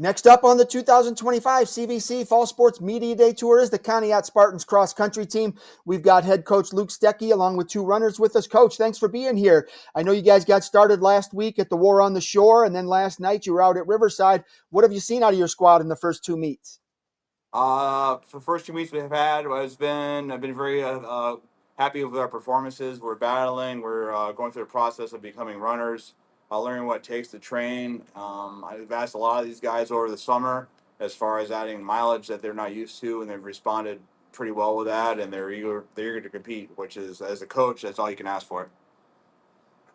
Next up on the 2025 CVC Fall Sports Media Day Tour is the Conneaut Spartans cross country team. We've got head coach Luke Stecky along with two runners with us. Coach, thanks for being here. I know you guys got started last week at the War on the Shore, and then last night you were out at Riverside. What have you seen out of your squad in the first two meets? For the first 2 weeks we've had, I've been very happy with our performances. We're battling. We're going through the process of becoming runners, learning what it takes to train. I've asked a lot of these guys over the summer as far as adding mileage that they're not used to, and they've responded pretty well with that. And they're eager to compete, which is, as a coach, that's all you can ask for.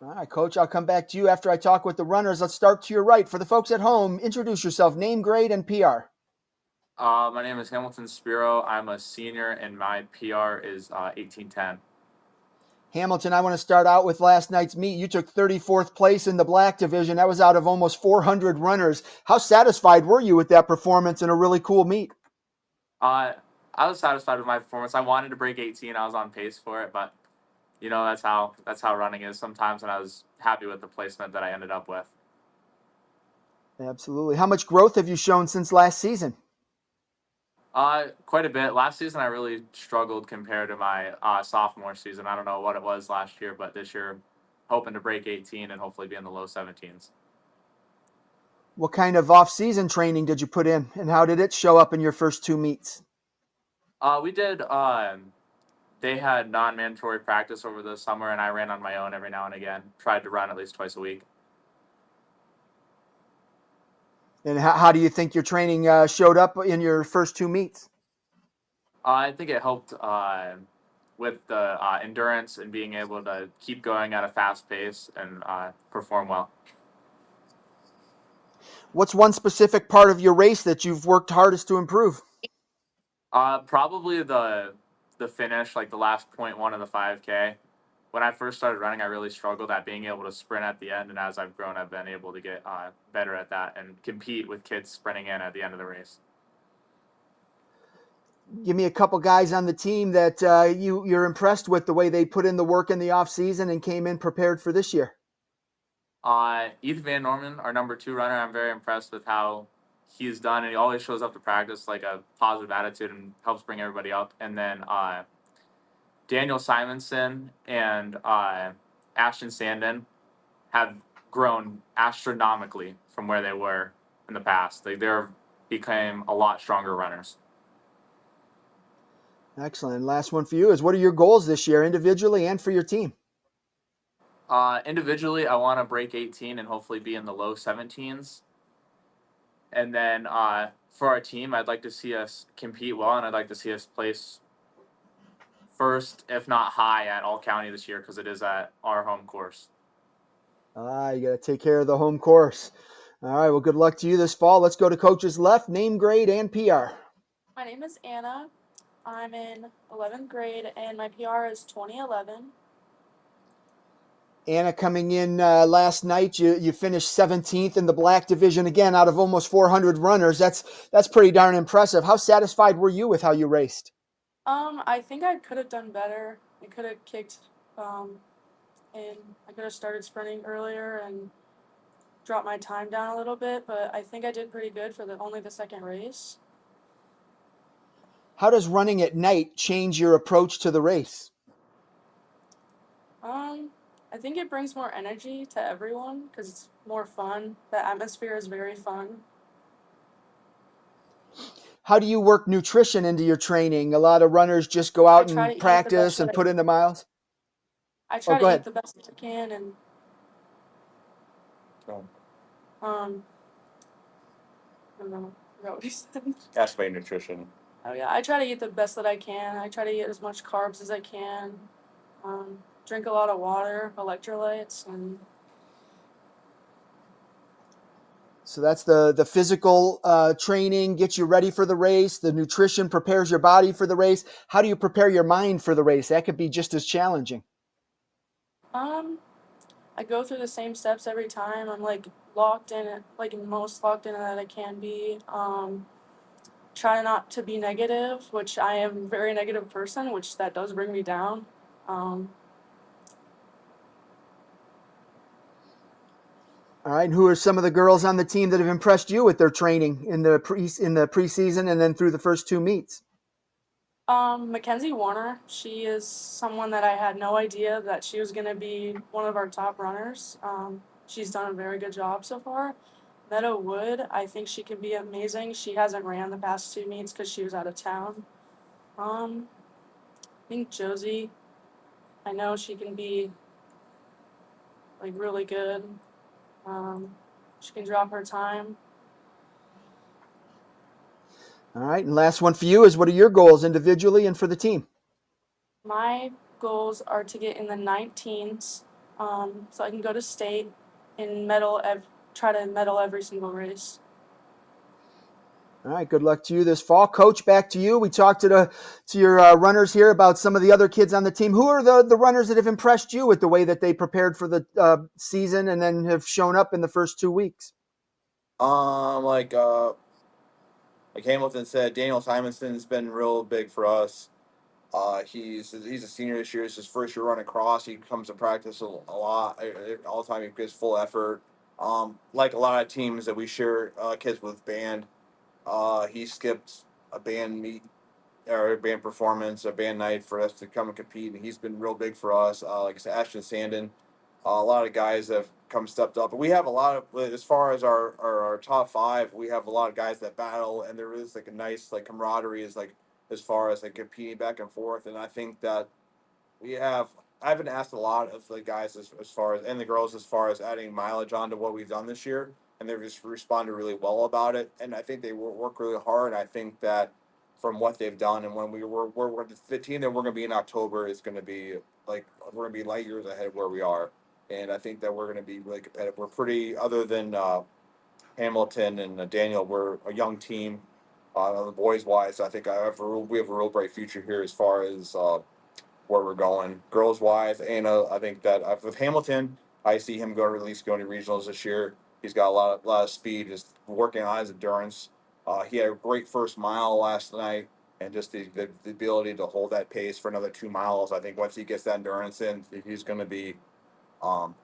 All right, Coach, I'll come back to you after I talk with the runners. Let's start to your right. For the folks at home, introduce yourself, name, grade, and PR. My name is Hamilton Spiro. I'm a senior, and my PR is 1810. Hamilton, I want to start out with last night's meet. You took 34th place in the black division. That was out of almost 400 runners. How satisfied were you with that performance in a really cool meet? I was satisfied with my performance. I wanted to break 18. I was on pace for it, but that's how running is sometimes. And I was happy with the placement that I ended up with. Absolutely. How much growth have you shown since last season? Quite a bit. Last season, I really struggled compared to my sophomore season. I don't know what it was last year, but this year, hoping to break 18 and hopefully be in the low 17s. What kind of off-season training did you put in, and how did it show up in your first two meets? We did. They had non-mandatory practice over the summer, and I ran on my own every now and again. Tried to run at least twice a week. And how do you think your training showed up in your first two meets? I think it helped with the endurance and being able to keep going at a fast pace and perform well. What's one specific part of your race that you've worked hardest to improve? Probably the finish, like the last 0.1 of the 5K. When I first started running, I really struggled at being able to sprint at the end, and as I've grown, I've been able to get better at that and compete with kids sprinting in at the end of the race. Give me a couple guys on the team that you're impressed with the way they put in the work in the off season and came in prepared for this year. Ethan Van Norman, our number 2 runner, I'm very impressed with how he's done, and he always shows up to practice like a positive attitude and helps bring everybody up. And then Daniel Simonson and Ashton Sandin have grown astronomically from where they were in the past. They're became a lot stronger runners. Excellent. Last one for you is, what are your goals this year, individually and for your team? Individually, I want to break 18 and hopefully be in the low 17s. And then for our team, I'd like to see us compete well, and I'd like to see us place first, if not high, at All County this year because it is at our home course. You got to take care of the home course. All right, well, good luck to you this fall. Let's go to Coach's left, name, grade, and PR. My name is Anna. I'm in 11th grade, and my PR is 2011. Anna, coming in last night, you finished 17th in the black division, again, out of almost 400 runners. That's pretty darn impressive. How satisfied were you with how you raced? I think I could have done better. I could have kicked, and I could have started sprinting earlier and dropped my time down a little bit, but I think I did pretty good for only the second race. How does running at night change your approach to the race? I think it brings more energy to everyone because it's more fun. The atmosphere is very fun. How do you work nutrition into your training? A lot of runners just go out and practice and put in the miles. I try to eat the best I can, and I don't know, I forgot what he said. Ask about nutrition. Oh yeah, I try to eat the best that I can. I try to eat as much carbs as I can. Drink a lot of water, electrolytes, and so that's the physical training gets you ready for the race. The nutrition prepares your body for the race. How do you prepare your mind for the race? That could be just as challenging. I go through the same steps every time. I'm like locked in, like most locked in that I can be. Try not to be negative, which I am a very negative person, which that does bring me down. All All right. And who are some of the girls on the team that have impressed you with their training in the preseason and then through the first 2 meets? Mackenzie Warner, she is someone that I had no idea that she was going to be one of our top runners. She's done a very good job so far. Meadow Wood, I think she can be amazing. She hasn't ran the past 2 meets because she was out of town. I think Josie, I know she can be like really good. She can drop her time. All right. And last one for you is, what are your goals individually and for the team? My goals are to get in the 19s, so I can go to state and try to medal every single race. All right, good luck to you this fall. Coach, back to you. We talked to your runners here about some of the other kids on the team. Who are the runners that have impressed you with the way that they prepared for the season and then have shown up in the first 2 weeks? Um, like uh, like Hamilton said, Daniel Simonson's been real big for us. He's a senior this year. It's his first year running cross. He comes to practice a lot, all the time. He gives full effort. Like a lot of teams that we share kids with band, he skipped a band meet or a band performance, a band night for us to come and compete, and he's been real big for us. Like I said, Ashton Sandin, a lot of guys have come stepped up. But we have a lot of, as far as our top five, we have a lot of guys that battle, and there is like a nice like camaraderie is like as far as like competing back and forth. And I think that we have I've been asked a lot of the guys as far as and the girls as far as adding mileage onto what we've done this year, and they've just responded really well about it. And I think they work really hard. I think that from what they've done and when we're the team that we're going to be in October is going to be like we're going to be light years ahead of where we are, and I think that we're going to be really competitive. We're pretty other than Hamilton and Daniel, we're a young team. The boys wise, I think we have a real bright future here as far as where we're going. Girls wise, Anna, I think that with Hamilton, I see him going at least going to regionals this year. He's got a lot of speed, just working on his endurance. He had a great first mile last night, and just the ability to hold that pace for another 2 miles. I think once he gets that endurance in, he's going to be um,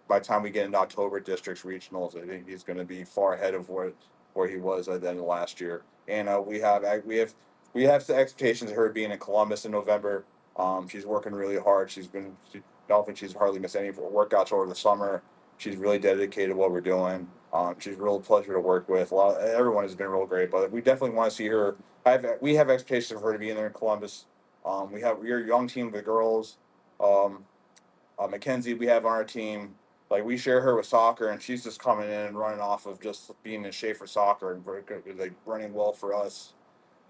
by the time we get into October districts regionals, I think he's going to be far ahead of where he was at the end of last year. And we have the expectations of her being in Columbus in November. She's working really hard. I don't think she's hardly missed any of her workouts over the summer. She's really dedicated to what we're doing. She's a real pleasure to work with. Everyone has been real great, but we definitely want to see her. We have expectations of her to be in there in Columbus. We're a young team of the girls. Um, Mackenzie, we have on our team. Like we share her with soccer, and she's just coming in and running off of just being in shape for soccer and like running well for us.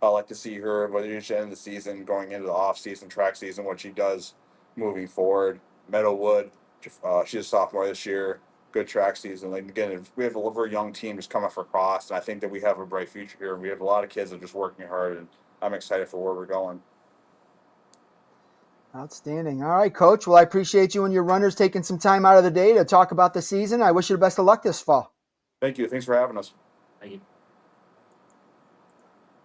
I like to see her, whether it's the end of the season, going into the off season, track season, what she does moving forward. Meadowwood, she's a sophomore this year. Good track season. Like again, we have a very young team just coming for cross, and I think that we have a bright future here. We have a lot of kids that are just working hard, and I'm excited for where we're going. Outstanding. All right, Coach. Well, I appreciate you and your runners taking some time out of the day to talk about the season. I wish you the best of luck this fall. Thank you. Thanks for having us. Thank you.